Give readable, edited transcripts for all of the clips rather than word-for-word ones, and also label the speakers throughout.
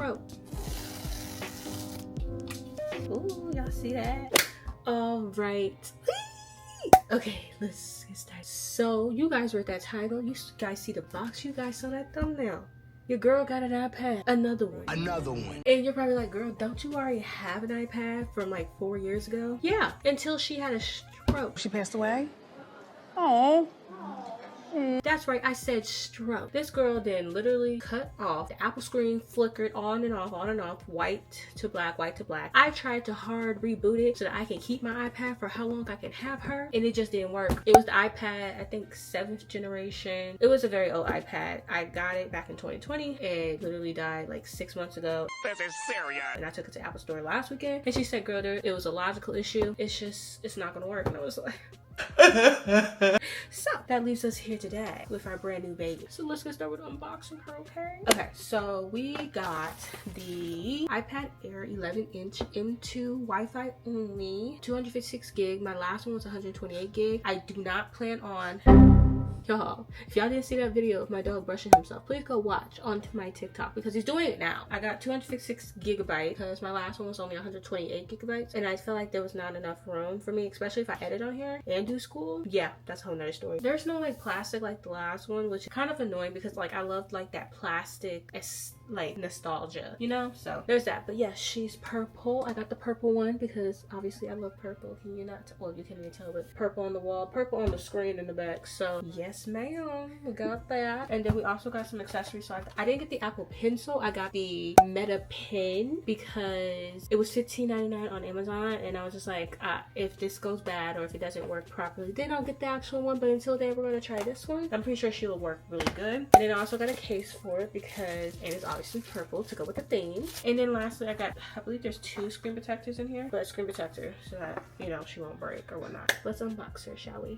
Speaker 1: stroke. Ooh, y'all see that? All right. Okay, let's get started. So you guys read that title. You guys see the box. You guys saw that thumbnail. Your girl got an iPad. Another one. And you're probably like, girl, don't you already have an iPad from like 4 years ago? Yeah, until she had a stroke.
Speaker 2: She passed away? Oh.
Speaker 1: That's right, I said stroke. This girl then literally cut off. The Apple screen flickered on and off, white to black, white to black. I tried to hard reboot it so that I can keep my iPad for how long I can have her, and it just didn't work. It was the iPad, I think 7th generation. It was a very old iPad. I got it back in 2020. It literally died like 6 months ago.
Speaker 3: This is serious.
Speaker 1: And I took it to Apple Store last weekend, and she said, girl, it was a logical issue. It's not gonna work. And I was like, so that leaves us here today with our brand new baby. So let's get started with unboxing her, okay? Okay, so we got the iPad Air 11-inch M2 Wi-Fi only, 256 gig. My last one was 128 gig. I do not plan on, y'all, if y'all didn't see that video of my dog brushing himself, please go watch on my TikTok because he's doing it now. I got 256 gigabytes because my last one was only 128 gigabytes, and I felt like there was not enough room for me, especially if I edit on here and do school. Yeah, that's a whole nother story. There's no like plastic like the last one, which is kind of annoying because like I loved like that plastic like nostalgia, you know? So there's that. But yeah, she's purple. I got the purple one because obviously I love purple. Can you not? Well, you can't even tell, but purple on the wall, purple on the screen in the back. So yes ma'am, we got that. And then we also got some accessories. So I didn't get the Apple Pencil. I got the Meta Pen because it was $15.99 on Amazon, and I was just like, if this goes bad or if it doesn't work properly, then I'll get the actual one. But until then, we're gonna try this one. I'm pretty sure she will work really good. And then I also got a case for it because it is obviously purple to go with the theme. And then lastly, I believe there's 2 screen protectors in here, but a screen protector so that, you know, she won't break or whatnot. Let's unbox her, shall we?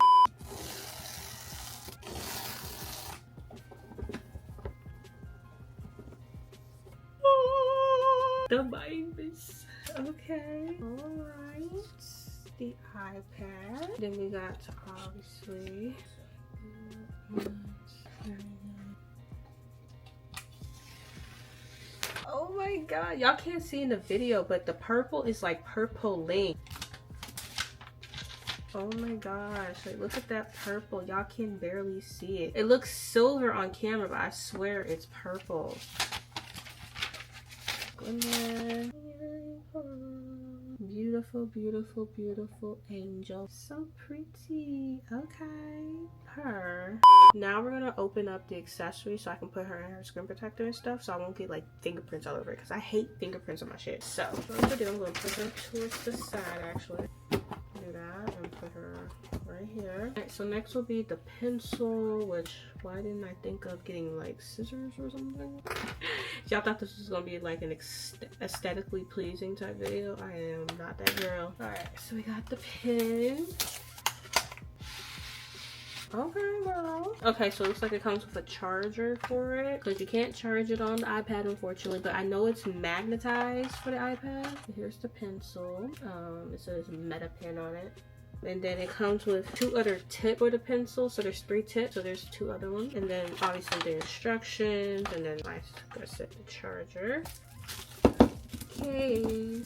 Speaker 1: The babies. Okay. Alright. The iPad. Then we got obviously oh my god, y'all can't see in the video, but the purple is like purple-ling. Oh my gosh, like look at that purple. Y'all can barely see it. It looks silver on camera, but I swear it's purple. Goodness. Beautiful, beautiful, beautiful angel. So pretty. Okay. Her. Now we're gonna open up the accessory so I can put her in her screen protector and stuff, so I won't get like fingerprints all over it because I hate fingerprints on my shit. So what I'm gonna do, I'm gonna put her towards the side actually. Do that and put her right here. Alright, so next will be the pencil, which why didn't I think of getting like scissors or something? Y'all thought this was gonna be like an aesthetically pleasing type video. I am not that girl. Alright, so we got the pen. Okay, girl. Okay, so it looks like it comes with a charger for it because you can't charge it on the iPad, unfortunately, but I know it's magnetized for the iPad. Here's the pencil. It says Meta Pen on it. And then it comes with 2 other tips for the pencil, so there's 3 tips, so there's 2 other ones. And then obviously the instructions, and then I set the charger. Okay.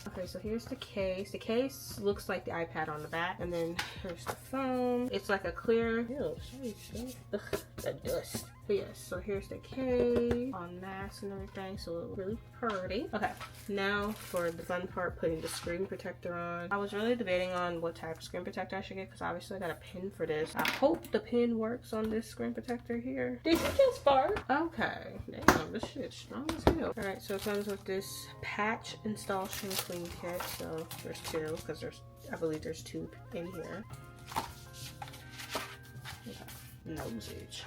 Speaker 1: Okay, so here's the case. The case looks like the iPad on the back, and then here's the phone. It's like a clear, ew, sorry, ugh, the dust. But yes, so here's the case on mask and everything, so it looks really pretty. Okay, now for the fun part, putting the screen protector on. I was really debating on what type of screen protector I should get because obviously I got a pin for this. I hope the pin works on this screen protector here. Did you just fart? Okay, damn, this shit's strong as hell. All right, so it comes with this patch installation clean kit. So there's 2 because I believe there's 2 in here. Okay, nosage.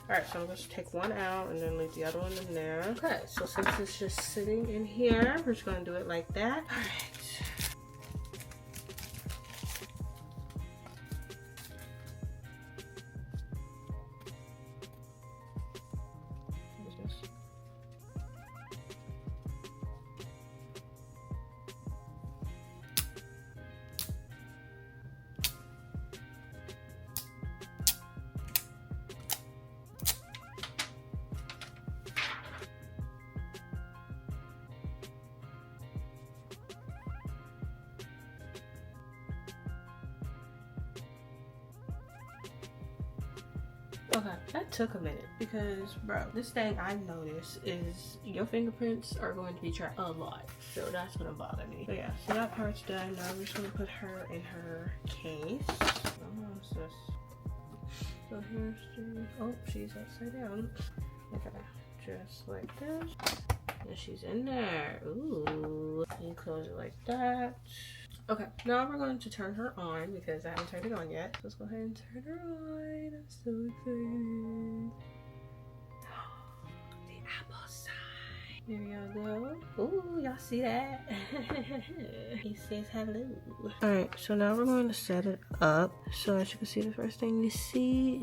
Speaker 1: Alright, so I'm going to take one out and then leave the other one in there. Okay, so since it's just sitting in here, we're just going to do it like that. Alright. Okay, that took a minute because, bro, this thing I noticed is your fingerprints are going to be tracked a lot. So that's gonna bother me. But yeah, so that part's done. Now we're just gonna put her in her case. What's this? So here's the, oh, she's upside down. Okay, just like this. And she's in there. Ooh. You close it like that. Okay, now we're going to turn her on because I haven't turned it on yet. Let's go ahead and turn her on. I'm so excited. The apple side. Here y'all go. Ooh, y'all see that? He says hello. Alright, so now we're going to set it up. So as you can see, the first thing you see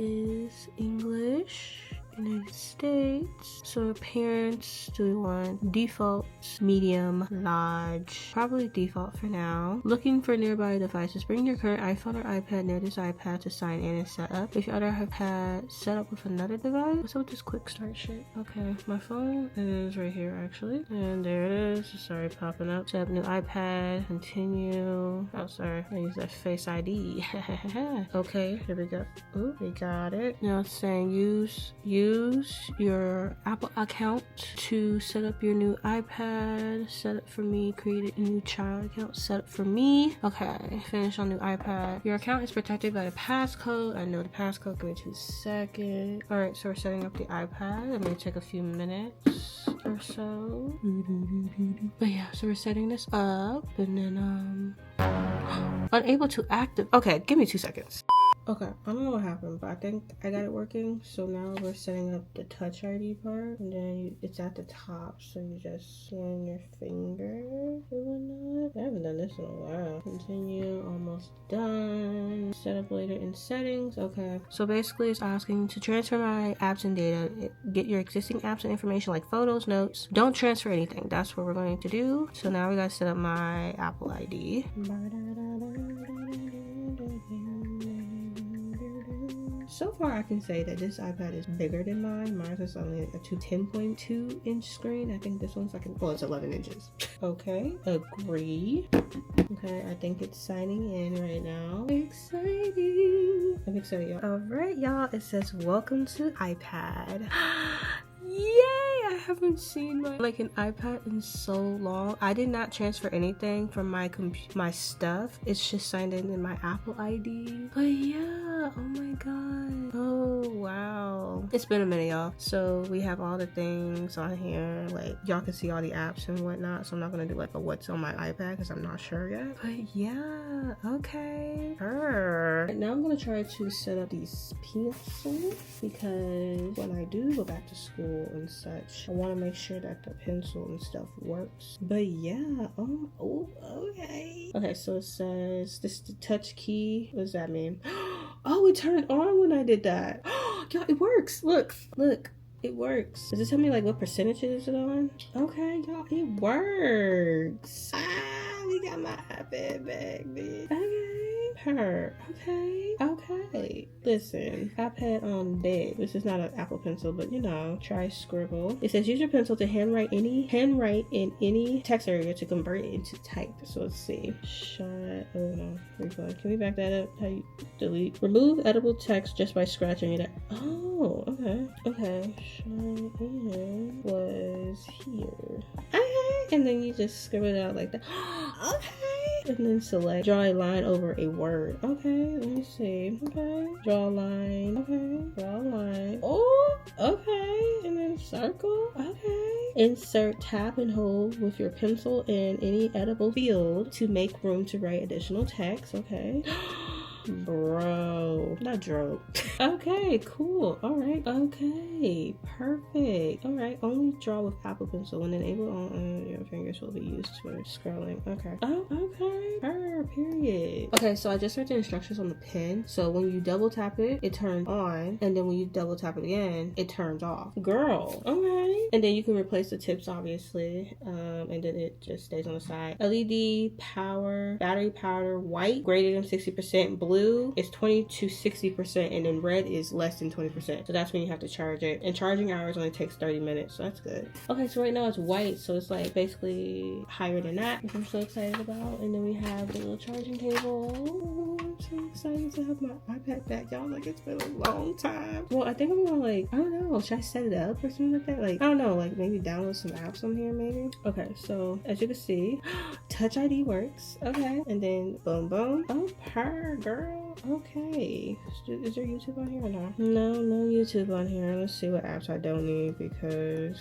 Speaker 1: is English. United States. So appearance, do we want default, medium, large? Probably default for now. Looking for nearby devices. Bring your current iPhone or iPad near this iPad to sign in and set up. If your other iPad set up with another device. What's up with this quick start shit? Okay, my phone is right here actually. And there it is. Sorry, popping up. Set up new iPad. Continue. Oh, sorry. I use that Face ID. Okay, here we go. Ooh, we got it. Now it's saying use your Apple account to set up your new iPad. Set up for me. Create a new child account. Set up for me. Okay, finish on new iPad. Your account is protected by the passcode. I know the passcode. Give me 2 seconds. Alright, so we're setting up the iPad. It may take a few minutes or so. But yeah, so we're setting this up and then unable to active. Okay, give me 2 seconds. Okay, I don't know what happened, but I think I got it working. So now we're setting up the Touch ID part, and then it's at the top, so you just scan your finger or whatnot. I haven't done this in a while. Continue, almost done. Set up later in settings. Okay, so basically it's asking to transfer my apps and data. Get your existing apps and information like photos, notes. Don't transfer anything. That's what we're going to do. So now we gotta set up my Apple ID. So far, I can say that this iPad is bigger than mine. Mine is only a 10.2 inch screen. I think this one's like, well, it's 11 inches. Okay, agree. Okay, I think it's signing in right now. Exciting. I'm excited, y'all. All right, y'all. It says, welcome to iPad. Yay! I haven't seen an iPad in so long. I did not transfer anything from my stuff. It's just signed in my Apple ID. But yeah, oh my god. Oh wow. It's been a minute, y'all. So we have all the things on here. Like y'all can see all the apps and whatnot. So I'm not gonna do like a what's on my iPad because I'm not sure yet. But yeah, okay. Right, now I'm gonna try to set up these pencils because when I do go back to school and such, I want to make sure that the pencil and stuff works. But yeah, okay, so it says this is the touch key. What does that mean? Oh, it turned on when I did that. Y'all, it works. Look, it works. Does it tell me like what percentage is it on? Okay, y'all, it works. We got my iPad back, bitch. Okay. Listen, iPad on bed. This is not an Apple Pencil, but you know, try scribble. It says use your pencil to handwrite in any text area to convert it into type. So let's see. Oh no, refund. Can we back that up? How you delete? Remove edible text just by scratching it. Oh, okay. Cheyanne was here. Okay, and then you just scribble it out like that. Okay. And then select, draw a line over a word. Okay, let me see. Okay, draw a line. Okay, draw a line. Oh, okay. And then circle. Okay. Insert, tap, and hold with your pencil in any edible field to make room to write additional text. Okay. Bro, not joke. Okay, cool. All right. Okay, perfect. All right, only draw with Apple Pencil when enabled on your fingers will be used for scrolling. Okay. Oh, okay. Period. Okay, so I just read the instructions on the pen. So when you double tap it, it turns on, and then when you double tap it again, it turns off. Girl. Okay. And then you can replace the tips, obviously, and then it just stays on the side. LED power, battery power, white greater than 60%, blue is 20 to 60%, and then red is less than 20%. So that's when you have to charge it. And charging hours only takes 30 minutes, so that's good. Okay, so right now it's white, so it's like basically higher than that, which I'm so excited about. And then we have the little charging cable. so excited to have my iPad back, y'all. Like, it's been a long time. Well, I think I'm gonna, like, I don't know, should I set it up or something like that? Like, I don't know, like maybe download some apps on here maybe. Okay, so as you can see, Touch ID works. Okay, and then boom boom. Oh, purr, girl. Okay, is there YouTube on here or no? No YouTube on here. Let's see what apps I don't need, because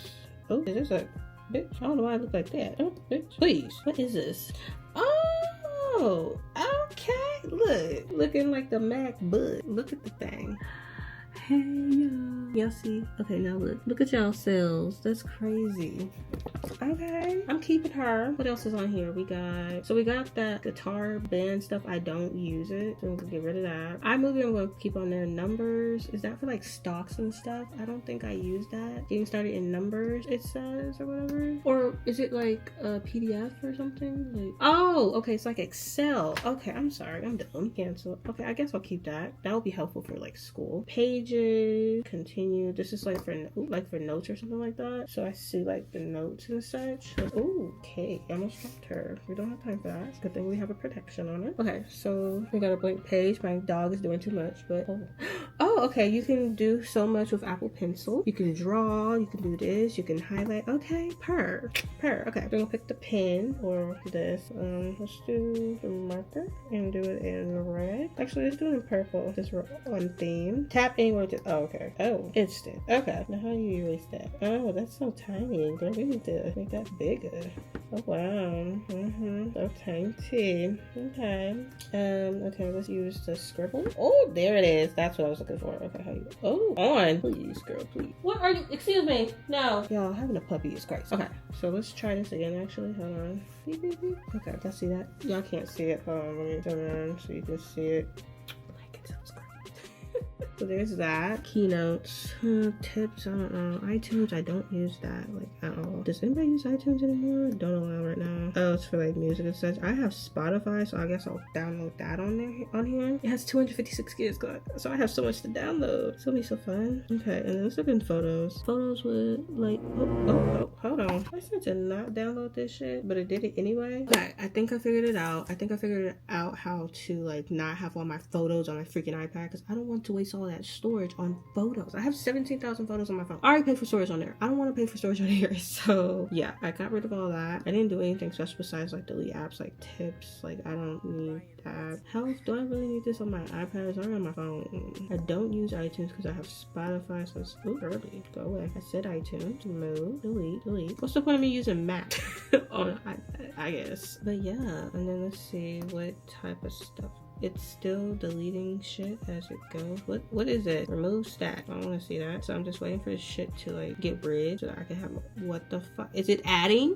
Speaker 1: oh, is this a bitch? I don't know why I look like that. Oh, bitch, please. What is this? Oh, okay. Look, looking like the MacBook. Look at the thing. Hey y'all see? Okay, now look at y'all selves. That's crazy. Okay, I'm keeping her. What else is on here? We got that guitar band stuff. I don't use it, so we'll get rid of that. iMovie, I'm gonna keep on there. Numbers, is that for like stocks and stuff? I don't think I use that. Getting started in numbers, it says, or whatever. Or is it like a PDF or something? Like, oh, okay, it's like Excel. Okay, I'm sorry, I'm dumb. Cancel. Okay, I guess I'll keep that. That will be helpful for like school. Pages, continue. This is like for notes or something like that. So I see like the notes and such. Oh, okay, I almost dropped her. We don't have time for that. Good thing we have a protection on it. Okay, so we got a blank page. My dog is doing too much, but oh, okay, you can do so much with Apple Pencil. You can draw, you can do this, you can highlight. Okay, purr. Okay, we're gonna pick the pen or this. Let's do the marker and do it in red. Actually, let's do it in purple. Just on theme. Tap anywhere to, oh, okay. Oh, instant. Okay, now how do you erase that? Oh, that's so tiny. Girl, we need to make that bigger. Oh wow. So tiny. Okay. Okay, let's use the scribble. Oh, there it is. That's what I was looking for. Okay, how you, oh, on. Please, girl, please. What are you, excuse me. No. Y'all, having a puppy is crazy. Okay, so let's try this again actually. Hold on. Beep, beep, beep. Okay, y'all see that? Y'all can't see it. Hold on, let me turn around so you can see it. Like and subscribe. So there's that. Keynotes, tips, I don't know. iTunes, I don't use that like at all. Does anybody use iTunes anymore? Don't allow right now. Oh, it's for like music and such. I have Spotify, so I guess I'll download that on here. It has 256 gigs, so I have so much to download. It's gonna be so fun. Okay, and then let's look in photos. Photos with like, oh, hold on. I said to not download this shit, but it did it anyway. Okay, I think I figured it out. I think I figured out how to like not have all my photos on my freaking iPad, because I don't want to waste all that storage on photos. I have 17,000 photos on my phone. I already paid for storage on there. I don't want to pay for storage on here. So yeah, I got rid of all that. I didn't do anything special besides like delete apps like tips. Like I don't need that. Health, do I really need this on my iPad? It's already on my phone. I don't use iTunes because I have Spotify, so it's early. Go away. I said iTunes. Move. Delete. What's the point of me using Mac on iPad? I guess. But yeah, and then let's see what type of stuff. It's still deleting shit as it goes. What is it? Remove stat. I don't want to see that. So I'm just waiting for this shit to like get rid so that I can have what the fuck? Is it adding?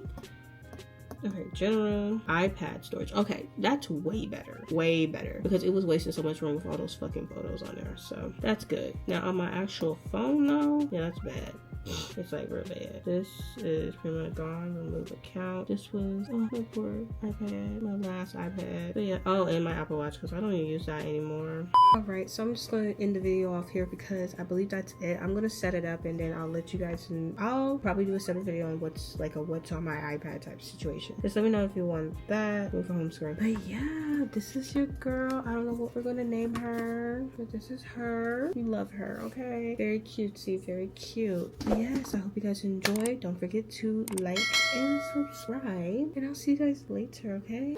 Speaker 1: Okay, general iPad storage. Okay, that's way better because it was wasting so much room with all those fucking photos on there. So that's good. Now on my actual phone though, yeah, that's bad. It's like real bad. This is pretty much gone. Remove account. This was my poor iPad, my last iPad. But yeah, oh, and my Apple Watch, because I don't even use that anymore. Alright, so I'm just going to end the video off here because I believe that's it. I'm going to set it up and then I'll let you guys know. I'll probably do a separate video on what's on my iPad type situation. Just let me know if you want that. Move for home screen. But yeah, this is your girl. I don't know what we're going to name her, but this is her. We love her, okay? Very cutesy, very cute. Yes, I hope you guys enjoyed. Don't forget to like and subscribe, and I'll see you guys later, okay?